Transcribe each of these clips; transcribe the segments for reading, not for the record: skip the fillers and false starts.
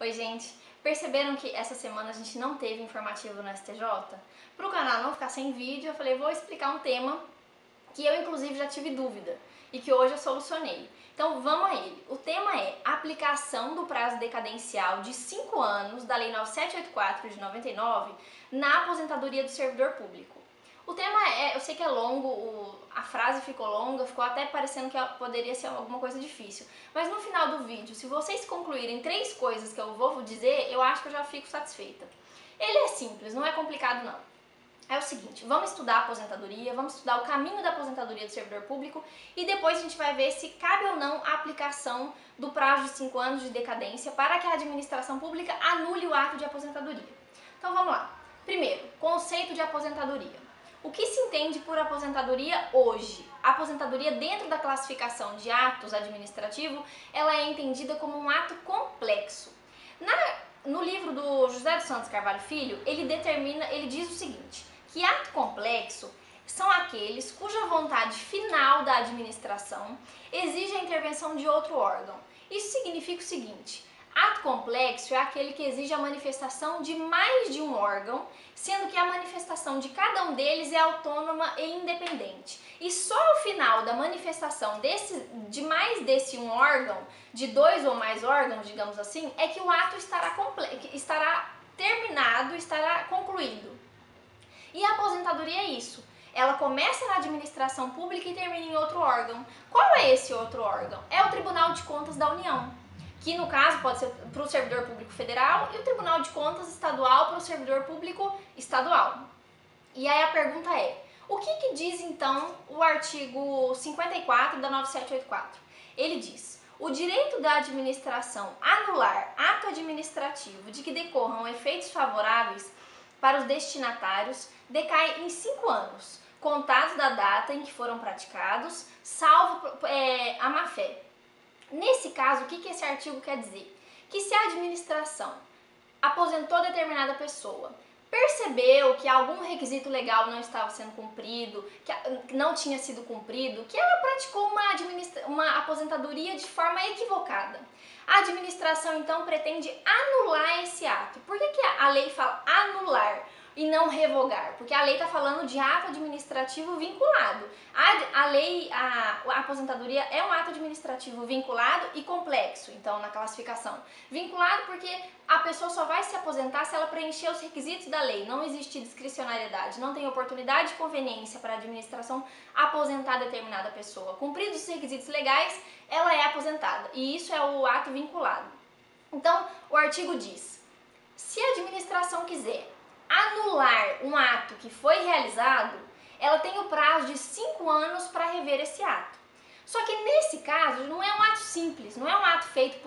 Oi, gente. Perceberam que essa semana a gente não teve informativo no STJ? Para o canal não ficar sem vídeo, eu falei, vou explicar um tema que eu inclusive já tive dúvida e que hoje eu solucionei. Então vamos a ele. O tema é aplicação do prazo decadencial de 5 anos da Lei 9784 de 99 na aposentadoria do servidor público. O tema eu sei que é longo, a frase ficou longa, ficou até parecendo que poderia ser alguma coisa difícil. Mas no final do vídeo, se vocês concluírem 3 coisas que eu vou dizer, eu acho que eu já fico satisfeita. Ele é simples, não é complicado não. É o seguinte, vamos estudar a aposentadoria, vamos estudar o caminho da aposentadoria do servidor público e depois a gente vai ver se cabe ou não a aplicação do prazo de 5 anos de decadência para que a administração pública anule o ato de aposentadoria. Então vamos lá. Primeiro, conceito de aposentadoria. O que se entende por aposentadoria hoje? A aposentadoria dentro da classificação de atos administrativos, ela é entendida como um ato complexo. No livro do José dos Santos Carvalho Filho, ele diz o seguinte, que ato complexo são aqueles cuja vontade final da administração exige a intervenção de outro órgão. Isso significa o seguinte, ato complexo é aquele que exige a manifestação de mais de um órgão, sendo que a manifestação de cada um deles é autônoma e independente. E só ao final da manifestação de mais desse um órgão, de 2 ou mais órgãos, digamos assim, é que o ato estará terminado, estará concluído. E a aposentadoria é isso. Ela começa na administração pública e termina em outro órgão. Qual é esse outro órgão? É o Tribunal de Contas da União, que no caso pode ser para o servidor público federal e o Tribunal de Contas estadual para o servidor público estadual. E aí a pergunta é, o que diz então o artigo 54 da 9784? Ele diz, o direito da administração anular ato administrativo de que decorram efeitos favoráveis para os destinatários decai em 5 anos, contados da data em que foram praticados, salvo a má-fé. Nesse caso, o que esse artigo quer dizer? Que se a administração aposentou determinada pessoa, percebeu que algum requisito legal não estava sendo cumprido, que não tinha sido cumprido, que ela praticou uma aposentadoria de forma equivocada. A administração, então, pretende anular esse ato. Por que a lei fala anular e não revogar? Porque a lei está falando de ato administrativo vinculado. A aposentadoria é um ato administrativo vinculado e complexo, então, na classificação. Vinculado porque a pessoa só vai se aposentar se ela preencher os requisitos da lei. Não existe discricionariedade, não tem oportunidade de conveniência para a administração aposentar determinada pessoa. Cumpridos os requisitos legais, ela é aposentada. E isso é o ato vinculado. Então, o artigo diz, se a administração quiser anular um ato que foi realizado, ela tem o prazo de 5 anos para rever esse ato. Só que nesse caso não é um ato simples, não é um ato feito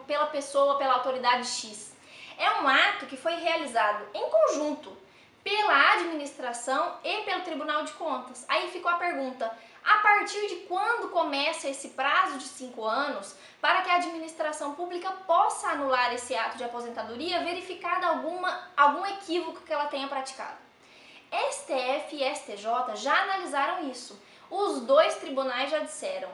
pela pessoa, pela autoridade X. É um ato que foi realizado em conjunto pela administração e pelo Tribunal de Contas. Aí ficou a pergunta, a partir de quando começa esse prazo de 5 anos para que a administração pública possa anular esse ato de aposentadoria verificado algum equívoco que ela tenha praticado? STF e STJ já analisaram isso. Os 2 tribunais já disseram,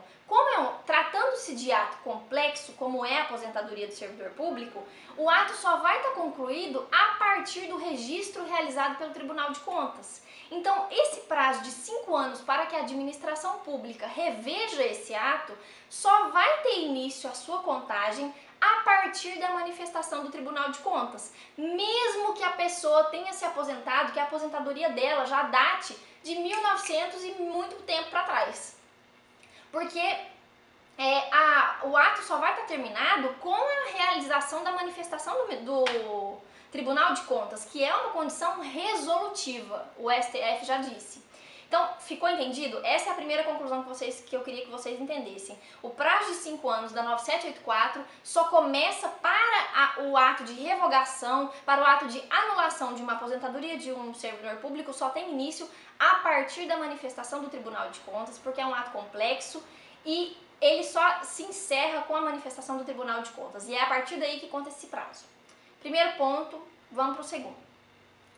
tratando-se de ato complexo, como é a aposentadoria do servidor público, o ato só vai estar concluído a partir do registro realizado pelo Tribunal de Contas. Então, esse prazo de 5 anos para que a administração pública reveja esse ato, só vai ter início a sua contagem a partir da manifestação do Tribunal de Contas. Mesmo que a pessoa tenha se aposentado, que a aposentadoria dela já date de 1900 e muito tempo para trás. Porque o ato só vai estar terminado com a realização da manifestação do Tribunal de Contas, que é uma condição resolutiva, o STF já disse. Então, ficou entendido? Essa é a primeira conclusão que eu queria que vocês entendessem. O prazo de 5 anos da 9784 só começa para o ato de revogação, para o ato de anulação de uma aposentadoria de um servidor público, só tem início a partir da manifestação do Tribunal de Contas, porque é um ato complexo e ele só se encerra com a manifestação do Tribunal de Contas. E é a partir daí que conta esse prazo. Primeiro ponto, vamos para o segundo.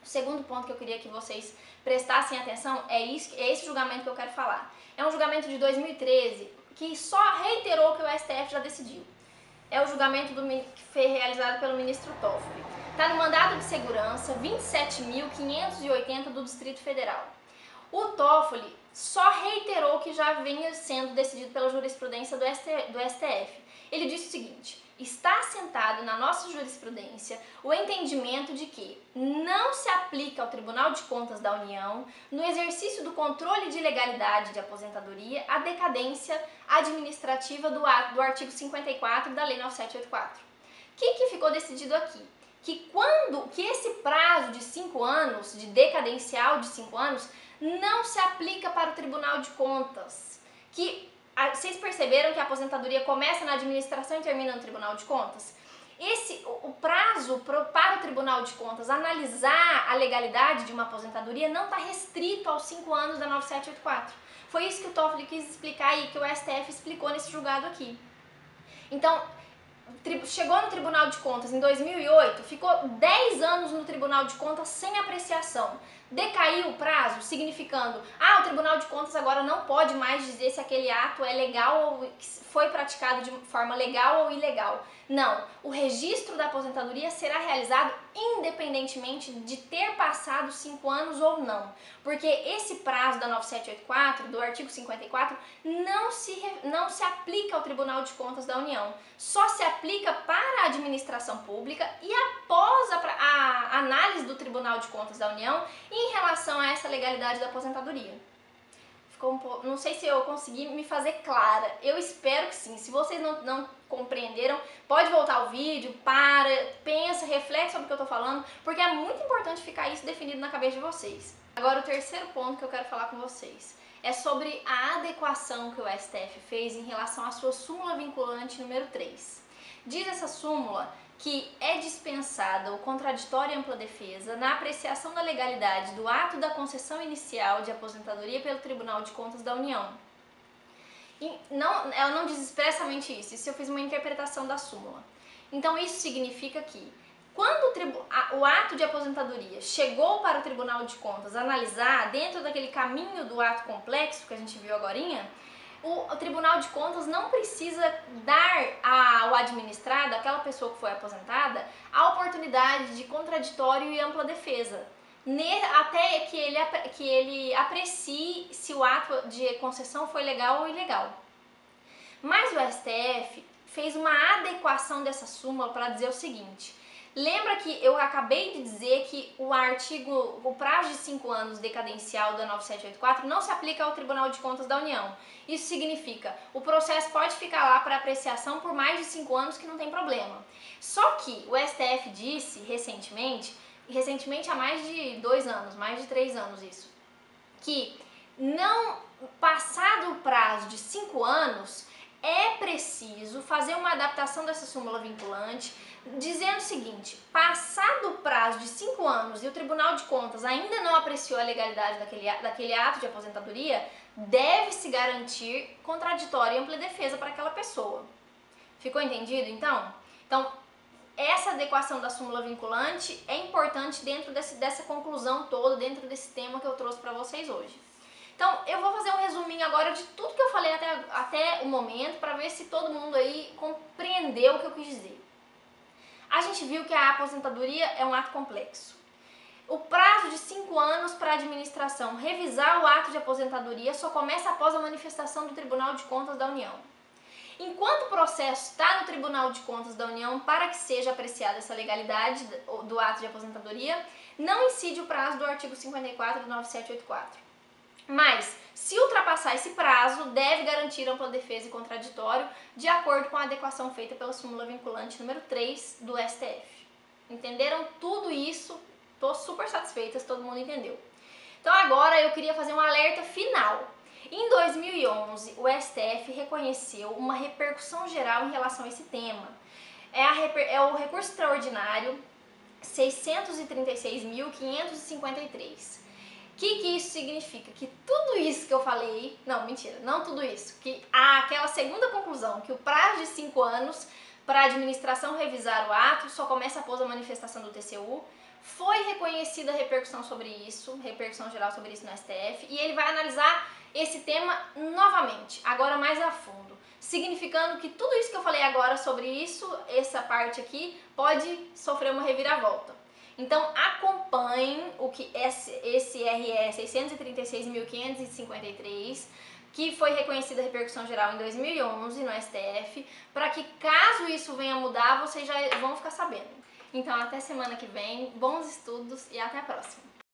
O segundo ponto que eu queria que vocês prestassem atenção é esse julgamento que eu quero falar. É um julgamento de 2013 que só reiterou o que o STF já decidiu. é o julgamento que foi realizado pelo ministro Toffoli. Está no mandado de segurança 27.580 do Distrito Federal. O Toffoli só reiterou o que já vinha sendo decidido pela jurisprudência do STF. Ele disse o seguinte: está assentado na nossa jurisprudência o entendimento de que não se aplica ao Tribunal de Contas da União, no exercício do controle de legalidade de aposentadoria, a decadência administrativa do artigo 54 da Lei 9784. O que ficou decidido aqui? Que esse prazo de 5 anos, de decadencial de 5 anos, não se aplica para o Tribunal de Contas. Vocês perceberam que a aposentadoria começa na administração e termina no Tribunal de Contas? O prazo para o Tribunal de Contas analisar a legalidade de uma aposentadoria não está restrito aos 5 anos da 9784. Foi isso que o Toffoli quis explicar e que o STF explicou nesse julgado aqui. Então, chegou no Tribunal de Contas em 2008, ficou 10 anos no Tribunal de Contas sem apreciação. Decaiu o prazo, significando, o Tribunal de Contas agora não pode mais dizer se aquele ato é legal ou foi praticado de forma legal ou ilegal. Não, o registro da aposentadoria será realizado independentemente de ter passado 5 anos ou não. Porque esse prazo da 9784, do artigo 54, não se aplica ao Tribunal de Contas da União. Só se aplica para a administração pública e após a análise do Tribunal de Contas da União em relação a essa legalidade da aposentadoria. Não sei se eu consegui me fazer clara, eu espero que sim. Se vocês não compreenderam, pode voltar ao vídeo, pensa, reflete sobre o que eu tô falando, porque é muito importante ficar isso definido na cabeça de vocês. Agora, o terceiro ponto que eu quero falar com vocês é sobre a adequação que o STF fez em relação à sua súmula vinculante número 3. Diz essa súmula que é dispensada o contraditório e ampla defesa na apreciação da legalidade do ato da concessão inicial de aposentadoria pelo Tribunal de Contas da União. Ela não diz expressamente isso eu fiz uma interpretação da súmula. Então isso significa que quando o ato de aposentadoria chegou para o Tribunal de Contas analisar dentro daquele caminho do ato complexo que a gente viu agorinha, o Tribunal de Contas não precisa dar ao administrado, aquela pessoa que foi aposentada, a oportunidade de contraditório e ampla defesa, até que ele aprecie se o ato de concessão foi legal ou ilegal. Mas o STF fez uma adequação dessa súmula para dizer o seguinte: lembra que eu acabei de dizer que o prazo de 5 anos decadencial da 9784 não se aplica ao Tribunal de Contas da União. Isso significa, o processo pode ficar lá para apreciação por mais de 5 anos que não tem problema. Só que o STF disse recentemente há mais de 2 anos, mais de 3 anos isso, que não passado o prazo de 5 anos, é preciso fazer uma adaptação dessa súmula vinculante, dizendo o seguinte: passado o prazo de 5 anos e o Tribunal de Contas ainda não apreciou a legalidade daquele ato de aposentadoria, deve-se garantir contraditório e ampla defesa para aquela pessoa. Ficou entendido, então? Então, essa adequação da súmula vinculante é importante dentro dessa conclusão toda, dentro desse tema que eu trouxe para vocês hoje. Então, eu vou fazer um resuminho agora de tudo que eu falei até o momento, para ver se todo mundo aí compreendeu o que eu quis dizer. A gente viu que a aposentadoria é um ato complexo. O prazo de 5 anos para a administração revisar o ato de aposentadoria só começa após a manifestação do Tribunal de Contas da União. Enquanto o processo está no Tribunal de Contas da União para que seja apreciada essa legalidade do ato de aposentadoria, não incide o prazo do artigo 54 do 9784. Mas, se ultrapassar esse prazo, deve garantir ampla defesa e contraditório, de acordo com a adequação feita pela súmula vinculante número 3 do STF. Entenderam tudo isso? Estou super satisfeita se todo mundo entendeu. Então agora eu queria fazer um alerta final. Em 2011, o STF reconheceu uma repercussão geral em relação a esse tema. É o recurso extraordinário 636.553. O que isso significa? Que tudo isso que eu falei, não, mentira, não tudo isso, que aquela segunda conclusão, que o prazo de 5 anos para a administração revisar o ato, só começa após a manifestação do TCU. Foi reconhecida a repercussão sobre isso, repercussão geral sobre isso no STF, e ele vai analisar esse tema novamente, agora mais a fundo, significando que tudo isso que eu falei agora sobre isso, essa parte aqui, pode sofrer uma reviravolta. Então acompanhem o que esse RE 636.553, que foi reconhecida a repercussão geral em 2011 no STF, para que caso isso venha mudar, vocês já vão ficar sabendo. Então até semana que vem, bons estudos e até a próxima!